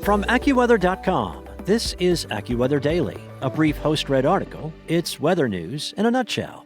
From AccuWeather.com, this is AccuWeather Daily, a brief host-read article. It's weather news in a nutshell.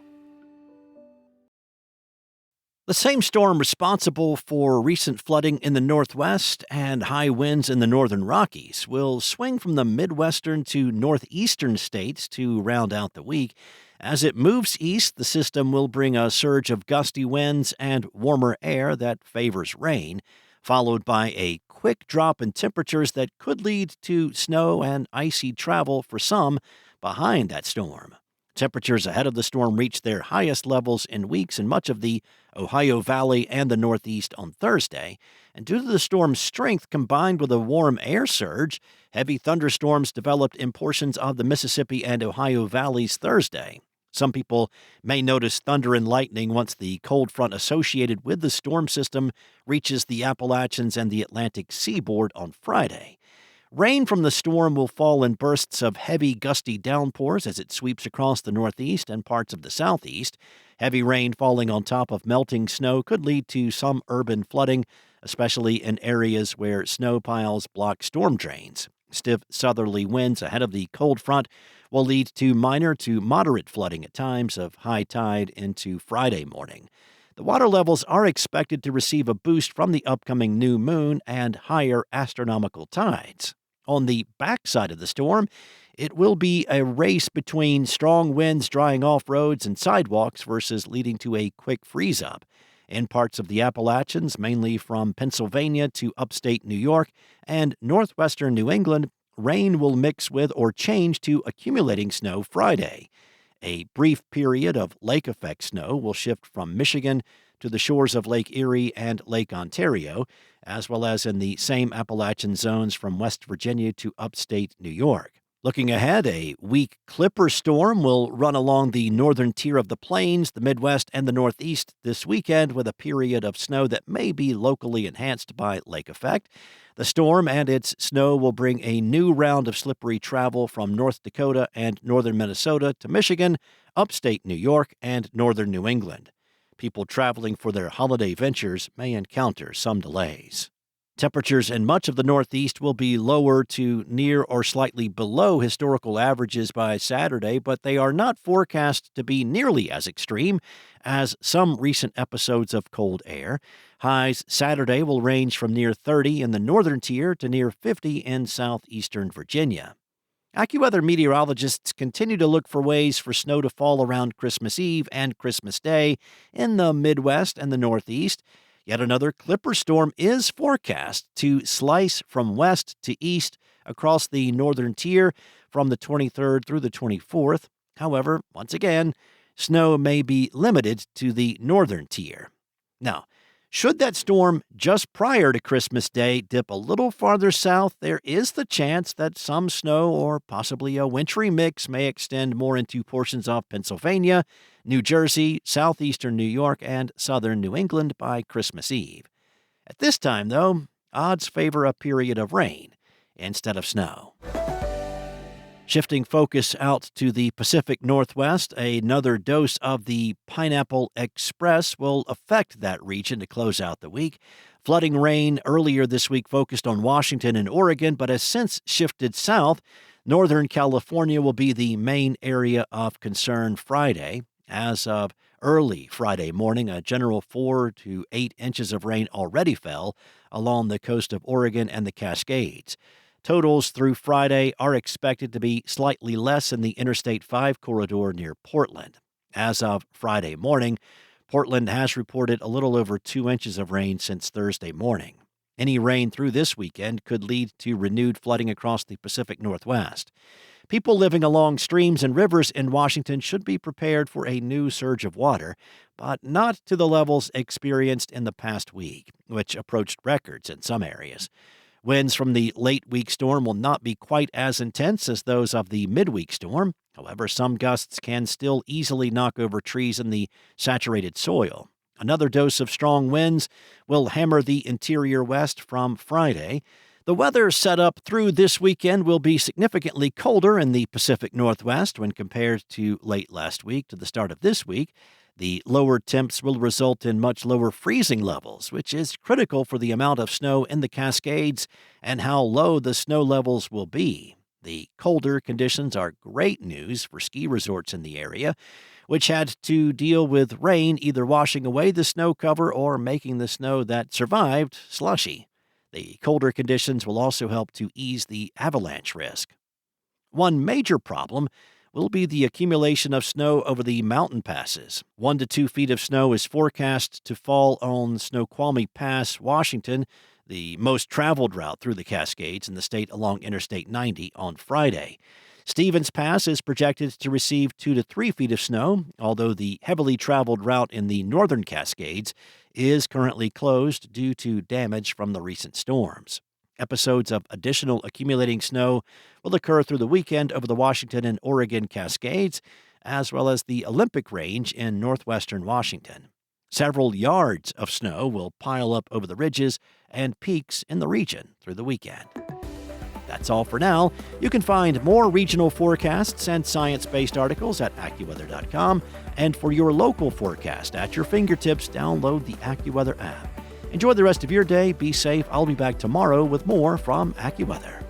The same storm responsible for recent flooding in the Northwest and high winds in the northern Rockies will swing from the Midwestern to northeastern states to round out the week. As it moves east, the system will bring a surge of gusty winds and warmer air that favors rain, followed by a quick drop in temperatures that could lead to snow and icy travel for some behind that storm. Temperatures ahead of the storm reached their highest levels in weeks in much of the Ohio Valley and the Northeast on Thursday, and due to the storm's strength combined with a warm air surge, heavy thunderstorms developed in portions of the Mississippi and Ohio Valleys Thursday. Some people may notice thunder and lightning once the cold front associated with the storm system reaches the Appalachians and the Atlantic seaboard on Friday. Rain from the storm will fall in bursts of heavy, gusty downpours as it sweeps across the Northeast and parts of the Southeast. Heavy rain falling on top of melting snow could lead to some urban flooding, especially in areas where snow piles block storm drains. Stiff southerly winds ahead of the cold front will lead to minor to moderate flooding at times of high tide into Friday morning. The water levels are expected to receive a boost from the upcoming new moon and higher astronomical tides. On the backside of the storm, it will be a race between strong winds drying off roads and sidewalks versus leading to a quick freeze-up. In parts of the Appalachians, mainly from Pennsylvania to upstate New York and northwestern New England, rain will mix with or change to accumulating snow Friday. A brief period of lake effect snow will shift from Michigan to the shores of Lake Erie and Lake Ontario, as well as in the same Appalachian zones from West Virginia to upstate New York. Looking ahead, a weak Clipper storm will run along the northern tier of the plains, the Midwest, and the Northeast this weekend with a period of snow that may be locally enhanced by lake effect. The storm and its snow will bring a new round of slippery travel from North Dakota and northern Minnesota to Michigan, upstate New York, and northern New England. People traveling for their holiday ventures may encounter some delays. Temperatures in much of the Northeast will be lower to near or slightly below historical averages by Saturday, but they are not forecast to be nearly as extreme as some recent episodes of cold air. Highs Saturday will range from near 30 in the northern tier to near 50 in southeastern Virginia. AccuWeather meteorologists continue to look for ways for snow to fall around Christmas Eve and Christmas Day in the Midwest and the Northeast. Yet another Clipper storm is forecast to slice from west to east across the northern tier from the 23rd through the 24th. However, once again, snow may be limited to the northern tier. Now, should that storm just prior to Christmas Day dip a little farther south, there is the chance that some snow or possibly a wintry mix may extend more into portions of Pennsylvania, New Jersey, southeastern New York, and southern New England by Christmas Eve. At this time, though, odds favor a period of rain instead of snow. Shifting focus out to the Pacific Northwest, another dose of the Pineapple Express will affect that region to close out the week. Flooding rain earlier this week focused on Washington and Oregon, but has since shifted south. Northern California will be the main area of concern Friday. As of early Friday morning, a general 4 to 8 inches of rain already fell along the coast of Oregon and the Cascades. Totals through Friday are expected to be slightly less in the Interstate 5 corridor near Portland. As of Friday morning, Portland has reported a little over 2 inches of rain since Thursday morning. Any rain through this weekend could lead to renewed flooding across the Pacific Northwest. People living along streams and rivers in Washington should be prepared for a new surge of water, but not to the levels experienced in the past week, which approached records in some areas. Winds from the late-week storm will not be quite as intense as those of the midweek storm. However, some gusts can still easily knock over trees in the saturated soil. Another dose of strong winds will hammer the interior west from Friday. The weather set up through this weekend will be significantly colder in the Pacific Northwest when compared to late last week to the start of this week. The lower temps will result in much lower freezing levels, which is critical for the amount of snow in the Cascades and how low the snow levels will be. The colder conditions are great news for ski resorts in the area, which had to deal with rain either washing away the snow cover or making the snow that survived slushy. The colder conditions will also help to ease the avalanche risk. One major problem will be the accumulation of snow over the mountain passes. 1 to 2 feet of snow is forecast to fall on Snoqualmie Pass, Washington, the most traveled route through the Cascades in the state along Interstate 90 on Friday. Stevens Pass is projected to receive 2 to 3 feet of snow, although the heavily traveled route in the northern Cascades is currently closed due to damage from the recent storms. Episodes of additional accumulating snow will occur through the weekend over the Washington and Oregon Cascades, as well as the Olympic Range in northwestern Washington. Several yards of snow will pile up over the ridges and peaks in the region through the weekend. That's all for now. You can find more regional forecasts and science-based articles at AccuWeather.com, and for your local forecast at your fingertips, download the AccuWeather app. Enjoy the rest of your day. Be safe. I'll be back tomorrow with more from AccuWeather.